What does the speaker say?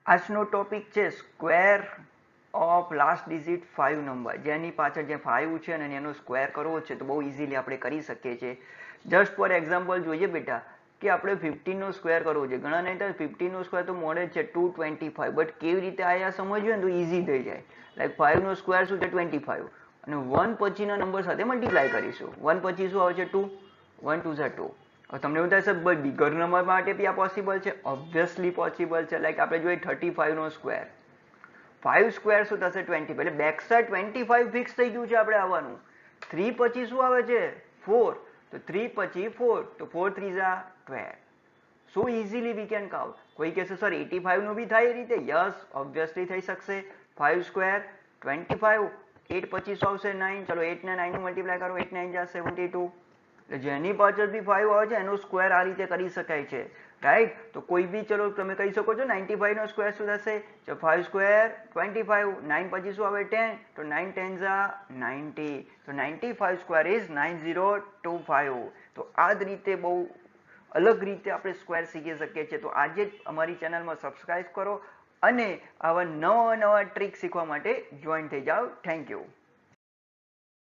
આજનો ટોપિક છે square of last digit 5 number, જેની પાછળ જે 5 છે અને એનો સ્ક્વેર કરવો છે તો બહુ ઇઝીલી આપણે કરી શકીએ છીએ. જસ્ટ ફોર એક્ઝામ્પલ જોઈએ બેટા કે આપણે 15 નો સ્ક્વેર કરવો છે. ઘણા નહીં તો 15 નો સ્ક્વેર તો મળે જ છે 225, બટ કેવી રીતે આયા સમજ્યું ને તો ઇઝી થઈ જાય. લાઈક 5 નો સ્ક્વેર શું છે 25 અને 1 પછીના નંબર સાથે મલ્ટીપ્લાય કરીશું. 1 પછી શું આવે છે 2, 1 2 ઝા 2. તમને એવું થાય છે બટ બિગર નંબર માટે બી આ પોસિબલ છે, ઓબ્વિયસલી પોસિબલ છે. લાઈક આપણે જોઈએ 35 નો સ્ક્વેર, 5 સ્ક્વેર શું થશે 25, એટલે બેક સાઈડ 25 ફિક્સ થઈ ગયું છે આપણે આવવાનું. 3 પછી શું આવે છે 4, તો 3 પછી 4, તો 4 3 ઝા 12. સો ઇઝીલી વી કેન કાઉન્ટ. કોઈ કહેશે સર 85 નું બી થાય એ રીતે, યસ ઓબ્વિયસલી થઈ શકશે. 5 સ્ક્વેર 25, 8 પછી શું આવશે 9, ચલો 8 ને 9 નું મલ્ટીપ્લાય કરો, 8 9 ઝા 72. એટલે જેની પાછળ બી 5 આવે છે એનો સ્ક્વેર આ રીતે કરી શકાય છે, રાઈટ. તો કોઈ બી ચલો તમે કહી શકો છો 95 નો સ્ક્વેર શું થશે, તો 5 સ્ક્વેર 25, 9 પછી શું આવે 10, તો 9 10 ઝા 90, તો 95 સ્ક્વેર ઇઝ 9025. તો આ જ રીતે બહુ અલગ રીતે આપણે સ્ક્વેર શીખી શકીએ છીએ. તો આજે જ અમારી ચેનલમાં સબસ્ક્રાઇબ કરો અને આવા નવા નવા ટ્રીક શીખવા માટે જોઈન થઈ જાઓ. Thank you.